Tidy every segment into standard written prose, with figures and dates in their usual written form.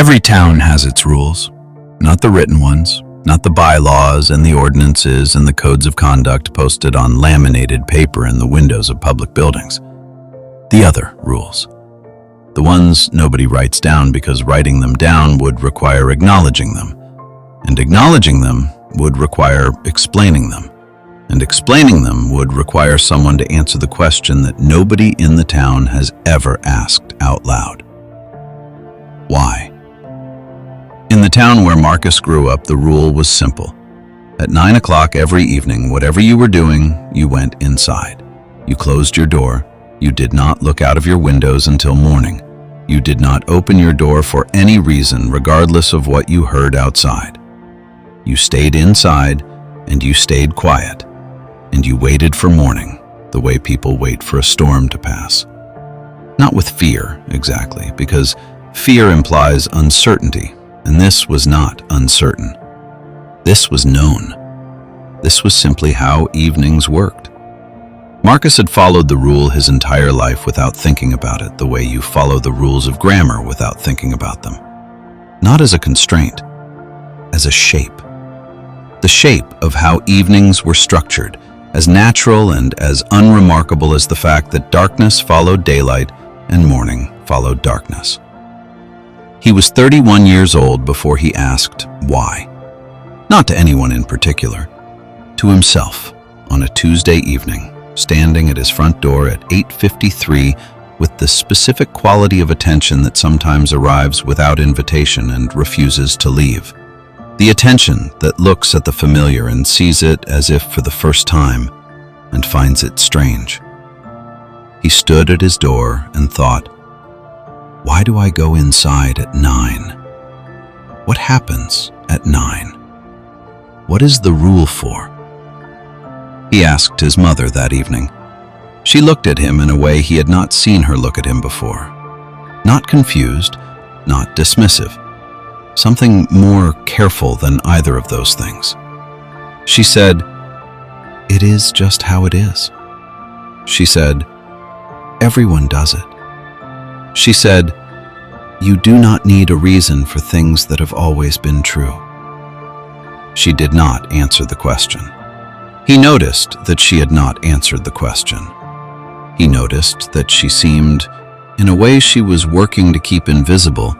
Every town has its rules, not the written ones, not the bylaws and the ordinances and the codes of conduct posted on laminated paper in the windows of public buildings. The other rules. The ones nobody writes down because writing them down would require acknowledging them, and acknowledging them would require explaining them, and explaining them would require someone to answer the question that nobody in the town has ever asked out loud. Why? In the town where Marcus grew up, the rule was simple. At 9 o'clock every evening, whatever you were doing, you went inside. You closed your door. You did not look out of your windows until morning. You did not open your door for any reason, regardless of what you heard outside. You stayed inside, and you stayed quiet, and you waited for morning, the way people wait for a storm to pass. Not with fear, exactly, because fear implies uncertainty. And this was not uncertain. This was known. This was simply how evenings worked. Marcus had followed the rule his entire life without thinking about it, the way you follow the rules of grammar without thinking about them. Not as a constraint, as a shape. The shape of how evenings were structured, as natural and as unremarkable as the fact that darkness followed daylight and morning followed darkness. He was 31 years old before he asked why. Not to anyone in particular, to himself on a Tuesday evening, standing at his front door at 8:53 with the specific quality of attention that sometimes arrives without invitation and refuses to leave. The attention that looks at the familiar and sees it as if for the first time and finds it strange. He stood at his door and thought, why do I go inside at 9? What happens at 9? What is the rule for? He asked his mother that evening. She looked at him in a way he had not seen her look at him before. Not confused, not dismissive. Something more careful than either of those things. She said, "It is just how it is." She said, "Everyone does it." She said, "You do not need a reason for things that have always been true." She did not answer the question. He noticed that she had not answered the question. He noticed that she seemed, in a way she was working to keep invisible,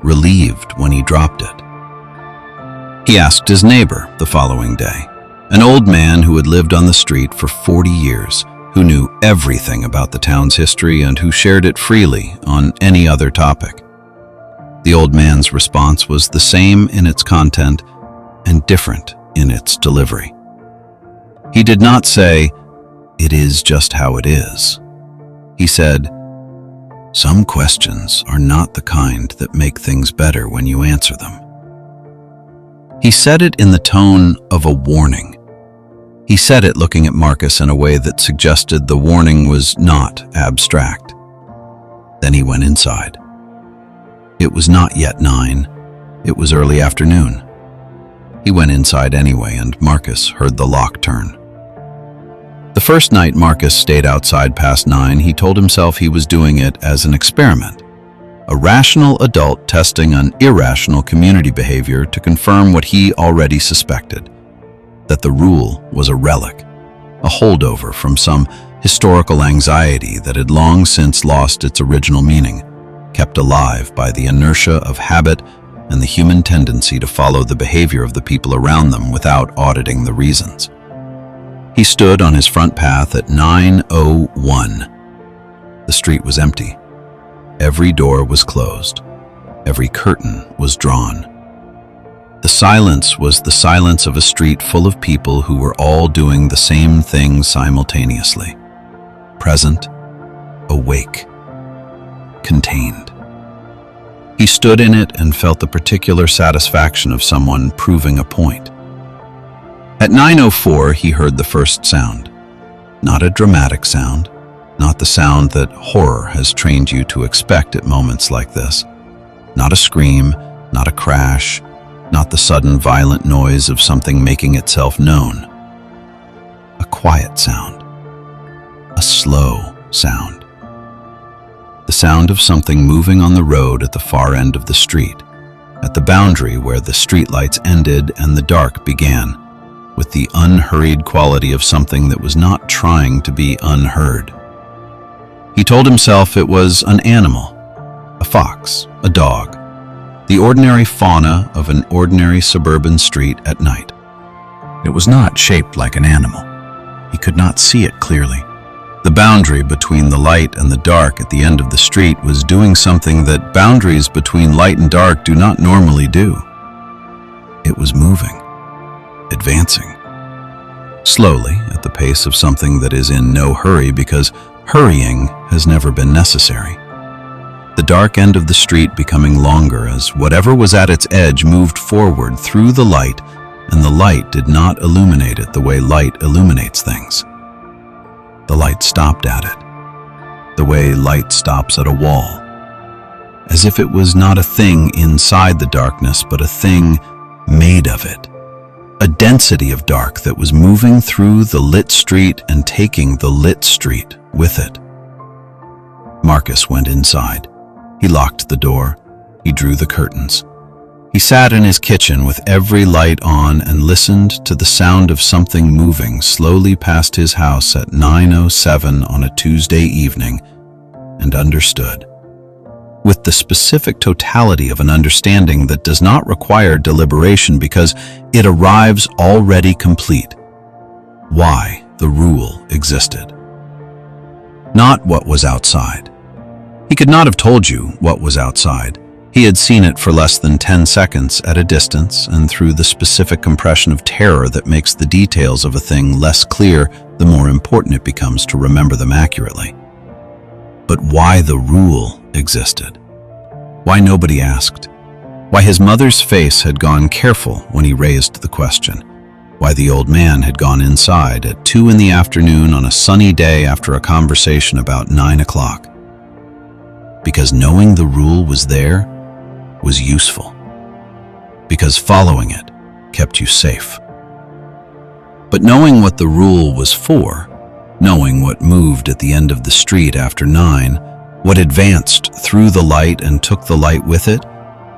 relieved when he dropped it. He asked his neighbor the following day, an old man who had lived on the street for 40 years, who knew everything about the town's history and who shared it freely on any other topic. The old man's response was the same in its content and different in its delivery. He did not say, "It is just how it is." He said, "Some questions are not the kind that make things better when you answer them." He said it in the tone of a warning. He said it looking at Marcus in a way that suggested the warning was not abstract. Then he went inside. It was not yet 9. It was early afternoon. He went inside anyway, and Marcus heard the lock turn. The first night Marcus stayed outside past 9, he told himself he was doing it as an experiment. A rational adult testing an irrational community behavior to confirm what he already suspected. That the rule was a relic, a holdover from some historical anxiety that had long since lost its original meaning, kept alive by the inertia of habit and the human tendency to follow the behavior of the people around them without auditing the reasons. He stood on his front path at 9:01. The street was empty. Every door was closed. Every curtain was drawn. The silence was the silence of a street full of people who were all doing the same thing simultaneously. Present, awake, contained. He stood in it and felt the particular satisfaction of someone proving a point. At 9:04, he heard the first sound. Not a dramatic sound, not the sound that horror has trained you to expect at moments like this. Not a scream, not a crash, not the sudden violent noise of something making itself known. A quiet sound. A slow sound. The sound of something moving on the road at the far end of the street, at the boundary where the streetlights ended and the dark began, with the unhurried quality of something that was not trying to be unheard. He told himself it was an animal, a fox, a dog, the ordinary fauna of an ordinary suburban street at night. It was not shaped like an animal. He could not see it clearly. The boundary between the light and the dark at the end of the street was doing something that boundaries between light and dark do not normally do. It was moving, advancing, slowly at the pace of something that is in no hurry because hurrying has never been necessary. The dark end of the street becoming longer as whatever was at its edge moved forward through the light, and the light did not illuminate it the way light illuminates things. The light stopped at it, the way light stops at a wall, as if it was not a thing inside the darkness, but a thing made of it. A density of dark that was moving through the lit street and taking the lit street with it. Marcus went inside. He locked the door. He drew the curtains. He sat in his kitchen with every light on and listened to the sound of something moving slowly past his house at 9:07 on a Tuesday evening, and understood, with the specific totality of an understanding that does not require deliberation because it arrives already complete, why the rule existed. Not what was outside. He could not have told you what was outside. He had seen it for less than 10 seconds at a distance, and through the specific compression of terror that makes the details of a thing less clear, the more important it becomes to remember them accurately. But why the rule existed? Why nobody asked? Why his mother's face had gone careful when he raised the question? Why the old man had gone inside at 2 in the afternoon on a sunny day after a conversation about 9 o'clock? Because knowing the rule was there was useful. Because following it kept you safe. But knowing what the rule was for, knowing what moved at the end of the street after 9, what advanced through the light and took the light with it,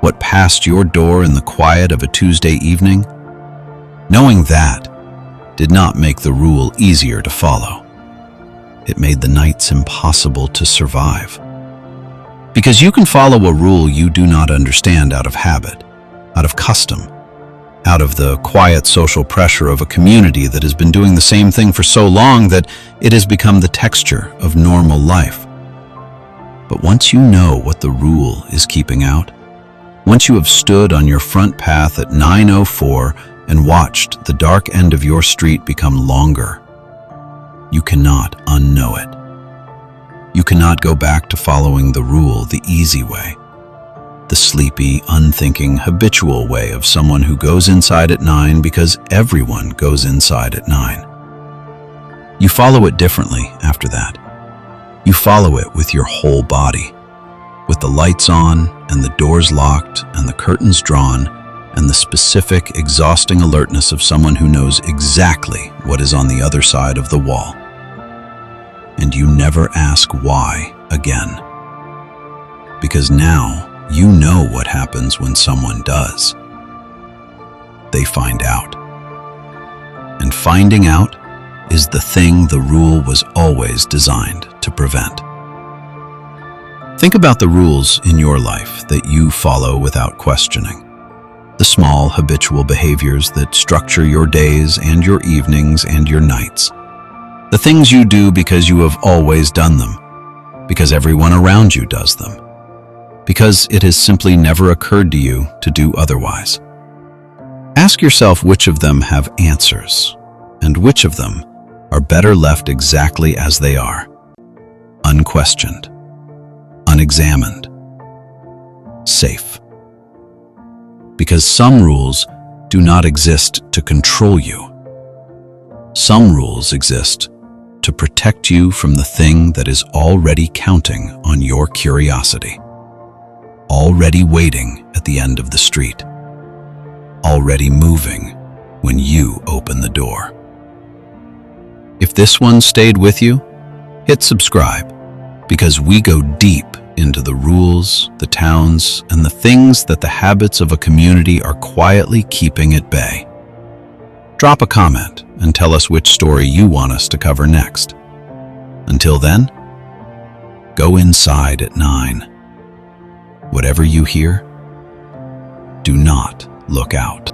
what passed your door in the quiet of a Tuesday evening, knowing that did not make the rule easier to follow. It made the nights impossible to survive. Because you can follow a rule you do not understand out of habit, out of custom, out of the quiet social pressure of a community that has been doing the same thing for so long that it has become the texture of normal life. But once you know what the rule is keeping out, once you have stood on your front path at 9:04 and watched the dark end of your street become longer, you cannot unknow it. You cannot go back to following the rule the easy way, the sleepy, unthinking, habitual way of someone who goes inside at 9 because everyone goes inside at 9. You follow it differently after that. You follow it with your whole body, with the lights on and the doors locked and the curtains drawn and the specific, exhausting alertness of someone who knows exactly what is on the other side of the wall. And you never ask why again. Because now you know what happens when someone does. They find out. And finding out is the thing the rule was always designed to prevent. Think about the rules in your life that you follow without questioning. The small, habitual behaviors that structure your days and your evenings and your nights. The things you do because you have always done them, because everyone around you does them, because it has simply never occurred to you to do otherwise. Ask yourself which of them have answers, and which of them are better left exactly as they are, unquestioned, unexamined, safe. Because some rules do not exist to control you. Some rules exist to protect you from the thing that is already counting on your curiosity, already waiting at the end of the street, already moving when you open the door. If this one stayed with you, hit subscribe, because we go deep into the rules, the towns, and the things that the habits of a community are quietly keeping at bay. Drop a comment and tell us which story you want us to cover next. Until then, go inside at 9. Whatever you hear, do not look out.